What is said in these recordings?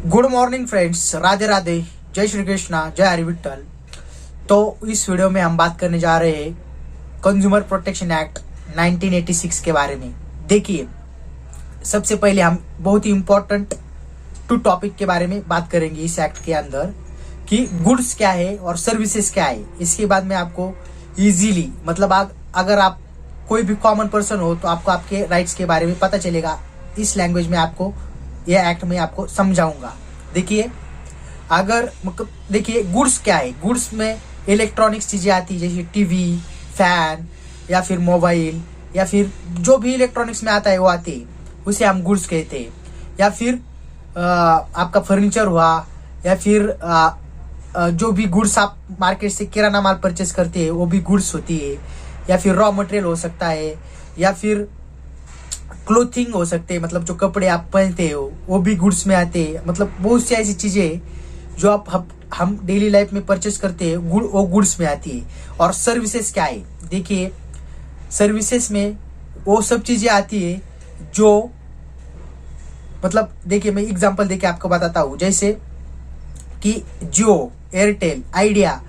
Good morning friends, Radhe Radhe, जय श्री कृष्णा, जय हरि विठल। तो इस वीडियो में हम बात करने जा रहे हैं कंज्यूमर प्रोटेक्शन एक्ट 1986 के बारे में। देखिए, सबसे पहले हम बहुत ही इम्पोर्टेंट टू टॉपिक के बारे में बात करेंगे इस एक्ट के अंदर कि गुड्स क्या है और सर्विसेज क्या है। इसके बाद में आपको इजीली मतलब अगर आप कोई भी कॉमन पर्सन हो तो आपको आपके राइट्स के बारे में पता चलेगा। इस लैंग्वेज में आपको यह एक्ट में आपको समझाऊंगा। देखिए, अगर मतलब देखिए गुड्स क्या है। गुड्स में इलेक्ट्रॉनिक्स चीजें आती है, जैसे टीवी, फैन या फिर मोबाइल या फिर जो भी इलेक्ट्रॉनिक्स में आता है वो आती है, उसे हम गुड्स कहते हैं। या फिर आपका फर्नीचर हुआ या फिर जो भी गुड्स आप मार्केट से किराना माल परचेस करते हैं वो भी गुड्स होती है। या फिर रॉ मटेरियल हो सकता है, या फिर क्लोथिंग हो सकते हैं, मतलब जो कपड़े आप पहनते हो वो भी गुड्स में आते हैं। मतलब बहुत सी ऐसी चीजें जो हम डेली लाइफ में परचेस करते हैं वो गुड्स में आती है। और सर्विसेज क्या है? देखिए, सर्विसेज में वो सब चीजें आती है जो मतलब देखिए, मैं एग्जांपल देके आपको बताता हूँ। जैसे कि जियो, एयरटेल, आइडिया,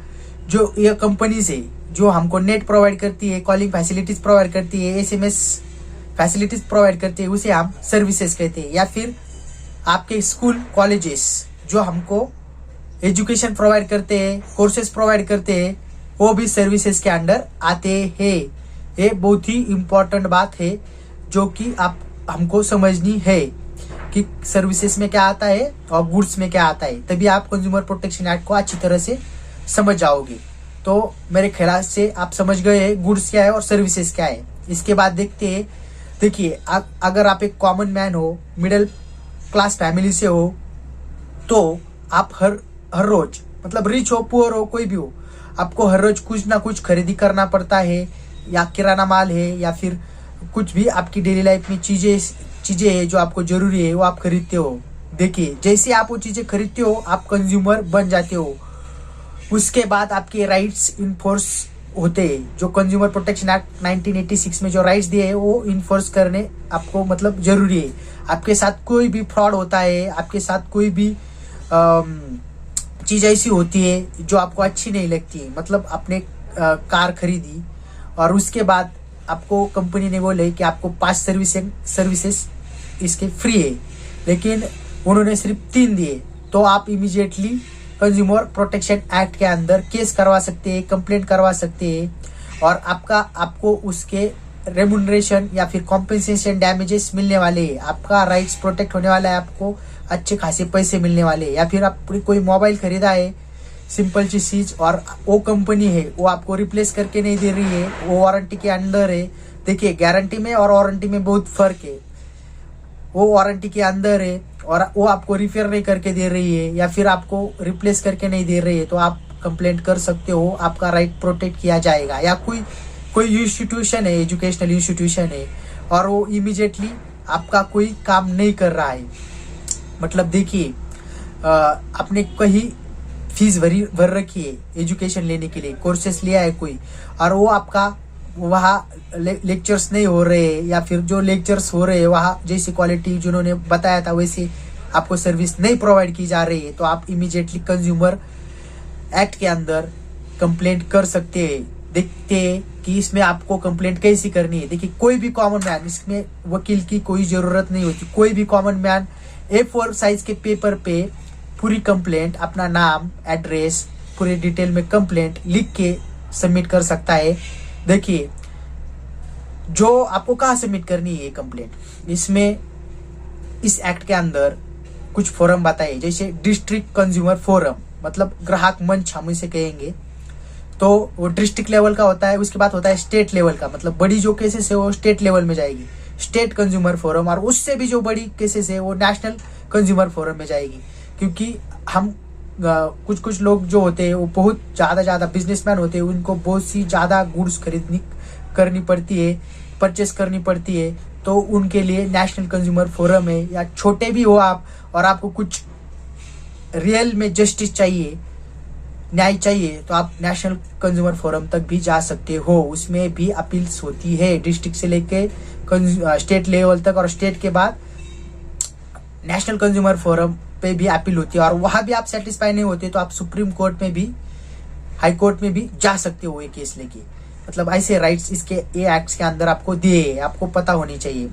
जो ये कंपनीज है जो हमको नेट प्रोवाइड करती है, कॉलिंग फैसिलिटीज प्रोवाइड करती है, एसएमएस फैसिलिटीज प्रोवाइड करते हैं, उसे हम सर्विसेज कहते हैं। या फिर आपके स्कूल कॉलेजेस जो हमको एजुकेशन प्रोवाइड करते हैं, कोर्सेज प्रोवाइड करते हैं, वो भी सर्विसेज के अंडर आते हैं। ये बहुत ही इम्पोर्टेंट बात है जो कि आप हमको समझनी है कि सर्विसेज में क्या आता है और गुड्स में क्या आता है, तभी आप कंज्यूमर प्रोटेक्शन एक्ट को अच्छी तरह से समझ जाओगे। तो मेरे ख्याल से आप समझ गए गुड्स क्या है और सर्विसेज क्या है। इसके बाद देखते हैं। देखिए, अगर आप एक कॉमन मैन हो, मिडिल क्लास फैमिली से हो, तो आप हर रोज मतलब रिच हो, पुअर हो, कोई भी हो, आपको हर रोज कुछ ना कुछ खरीदी करना पड़ता है। या किराना माल है या फिर कुछ भी आपकी डेली लाइफ में चीजें है जो आपको जरूरी है वो आप खरीदते हो। देखिए, जैसे आप वो चीजें खरीदते हो आप कंज्यूमर बन जाते हो। उसके बाद आपके राइट्स इन्फोर्स होते हैं। जो कंज्यूमर प्रोटेक्शन एक्ट 1986 में जो राइट्स दिए हैं वो इन्फोर्स करने आपको मतलब जरूरी है। आपके साथ कोई भी फ्रॉड होता है, आपके साथ कोई भी चीज ऐसी होती है जो आपको अच्छी नहीं लगती है, मतलब आपने कार खरीदी और उसके बाद आपको कंपनी ने बोले कि आपको 5 सर्विसेज इसके फ्री है, लेकिन उन्होंने सिर्फ 3 दिए, तो आप इमीडिएटली कंज्यूमर प्रोटेक्शन एक्ट के अंदर केस करवा सकते हैं, कंप्लेंट करवा सकते हैं और आपको उसके रेमुनरेशन या फिर कॉम्पेंसेशन डैमेजेस मिलने वाले हैं। आपका राइट्स प्रोटेक्ट होने वाला है, आपको अच्छे खासे पैसे मिलने वाले हैं। या फिर आप कोई मोबाइल खरीदा है, सिंपल चीज, और वो कंपनी है वो आपको रिप्लेस करके नहीं दे रही है, वो वारंटी के अंदर है। देखिए, गारंटी में और वारंटी में बहुत फर्क है। वो वारंटी के अंदर है और वो आपको रिपेयर नहीं करके दे रही है या फिर आपको रिप्लेस करके नहीं दे रही है, तो आप कंप्लेंट कर सकते हो, आपका राइट प्रोटेक्ट किया जाएगा। या कोई इंस्टीट्यूशन है, एजुकेशनल इंस्टीट्यूशन है, और वो इमीडिएटली आपका कोई काम नहीं कर रहा है, मतलब देखिए, आपने कहीं फीस भर रखी है एजुकेशन लेने के लिए, कोर्सेस लिया है कोई, और वो आपका वहाँ लेक्चर्स नहीं हो रहे, या फिर जो लेक्चर्स हो रहे हैं वहाँ जैसी क्वालिटी जिन्होंने बताया था वैसे आपको सर्विस नहीं प्रोवाइड की जा रही है, तो आप इमीडिएटली कंज्यूमर एक्ट के अंदर कंप्लेंट कर सकते हैं। देखते हैं कि इसमें आपको कंप्लेंट कैसी करनी है। देखिए, कोई भी कॉमन मैन, इसमें वकील की कोई जरूरत नहीं होती, कोई भी कॉमन मैन A4 साइज के पेपर पे पूरी कंप्लेंट, अपना नाम, एड्रेस, पूरे डिटेल में कंप्लेंट लिख के सबमिट कर सकता है। देखिए, जो आपको कहाँ सबमिट करनी है कंप्लेंट, इसमें इस एक्ट के अंदर कुछ फोरम बताए, जैसे डिस्ट्रिक्ट कंज्यूमर फोरम, मतलब ग्राहक मंच हम इसे कहेंगे, तो वो डिस्ट्रिक्ट लेवल का होता है। उसके बाद होता है स्टेट लेवल का, मतलब बड़ी जो केसेस है वो स्टेट लेवल में जाएगी, स्टेट कंज्यूमर फोरम, और उससे भी जो बड़ी केसेस है वो नेशनल कंज्यूमर फोरम में जाएगी। क्योंकि हम कुछ लोग जो होते हैं वो बहुत ज्यादा बिजनेसमैन होते हैं, उनको बहुत सी ज्यादा गुड्स करनी पड़ती है, परचेस करनी पड़ती है, तो उनके लिए नेशनल कंज्यूमर फोरम है। या छोटे भी हो आप और आपको कुछ रियल में जस्टिस चाहिए, न्याय चाहिए, तो आप नेशनल कंज्यूमर फोरम तक भी जा सकते हो। उसमें भी अपील्स होती है डिस्ट्रिक्ट से लेके स्टेट लेवल तक, और स्टेट के बाद नेशनल कंज्यूमर फोरम पे भी अपील होती है और वहां भी आप सेटिस्फाई नहीं होते तो आप सुप्रीम कोर्ट में भी, हाई कोर्ट में भी जा सकते हो ये केस लेके। मतलब ऐसे राइट्स इसके ये एक्ट्स के अंदर आपको दिए, आपको पता होनी चाहिए।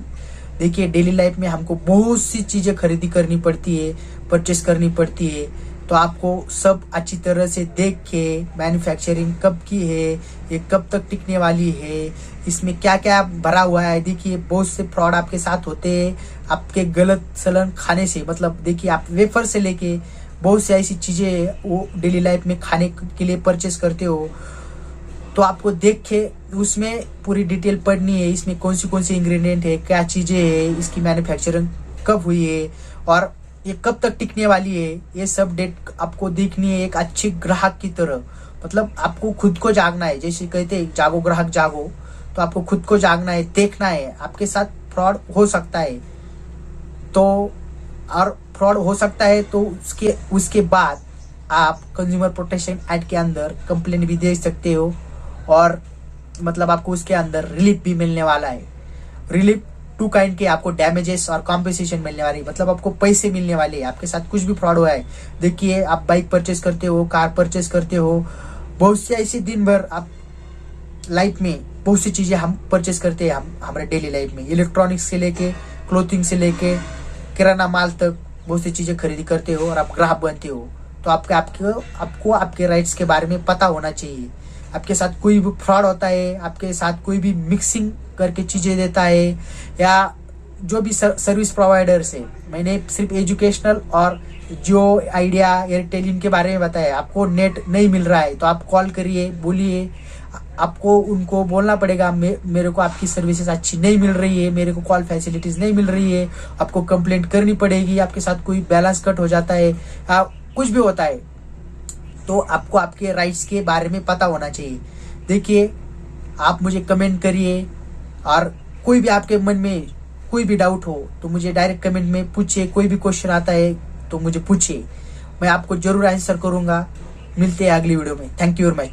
देखिए डेली लाइफ में हमको बहुत सी चीजें खरीदी करनी पड़ती है, परचेस करनी पड़ती है, तो आपको सब अच्छी तरह से देख के मैन्युफैक्चरिंग कब की है, ये कब तक टिकने वाली है, इसमें क्या क्या भरा हुआ है। देखिए बहुत से फ्रॉड आपके साथ होते हैं आपके गलत सलन खाने से। मतलब देखिए आप वेफर से लेके बहुत सी ऐसी चीजें वो डेली लाइफ में खाने के लिए परचेस करते हो, तो आपको देख के उसमें पूरी डिटेल पढ़नी है, इसमें कौन सी इंग्रेडिएंट है, क्या चीजें है, इसकी मैन्युफैक्चरिंग कब हुई है और ये कब तक टिकने वाली है, ये सब डेट आपको देखनी है एक अच्छे ग्राहक की तरह। मतलब आपको खुद को जागना है, जैसे कहते हैं जागो ग्राहक जागो, तो आपको खुद को जागना है, देखना है आपके साथ फ्रॉड हो सकता है तो, और फ्रॉड हो सकता है तो उसके बाद आप कंज्यूमर प्रोटेक्शन एक्ट के अंदर कंप्लेंट भी दे सकते हो और मतलब आपको उसके अंदर रिलीफ भी मिलने वाला है। रिलीफ 2 काइंड के आपको डैमेजेस और कॉम्पेंसेशन मिलने वाली, मतलब आपको पैसे मिलने वाले हैं आपके साथ कुछ भी फ्रॉड हुआ है। देखिए आप बाइक परचेस करते हो, कार परचेस करते हो, बहुत सी ऐसी दिन भर आप लाइफ में बहुत सी चीजें हम परचेस करते हैं हम हमारे डेली लाइफ में, इलेक्ट्रॉनिक्स से लेके क्लोथिंग से लेके किराना माल तक बहुत सी चीजें खरीदी करते हो और आप ग्राहक बनते हो। तो आपको आपके राइट्स के बारे में पता होना चाहिए। आपके साथ कोई भी फ्रॉड होता है, आपके साथ कोई भी मिक्सिंग करके चीजें देता है या जो भी सर्विस प्रोवाइडर्स है, मैंने सिर्फ एजुकेशनल और जियो आइडिया एयरटेल इनके बारे में बताया। आपको नेट नहीं मिल रहा है तो आप कॉल करिए, बोलिए, आपको उनको बोलना पड़ेगा मेरे को आपकी सर्विसेज अच्छी नहीं मिल रही है, मेरे को कॉल फैसिलिटीज नहीं मिल रही है, आपको कंप्लेंट करनी पड़ेगी। आपके साथ कोई बैलेंस कट हो जाता है, कुछ भी होता है तो आपको आपके राइट्स के बारे में पता होना चाहिए। देखिए आप मुझे कमेंट करिए और कोई भी आपके मन में कोई भी डाउट हो तो मुझे डायरेक्ट कमेंट में पूछिए, कोई भी क्वेश्चन आता है तो मुझे पूछिए, मैं आपको जरूर आंसर करूंगा। मिलते हैं अगली वीडियो में। Thank you very much.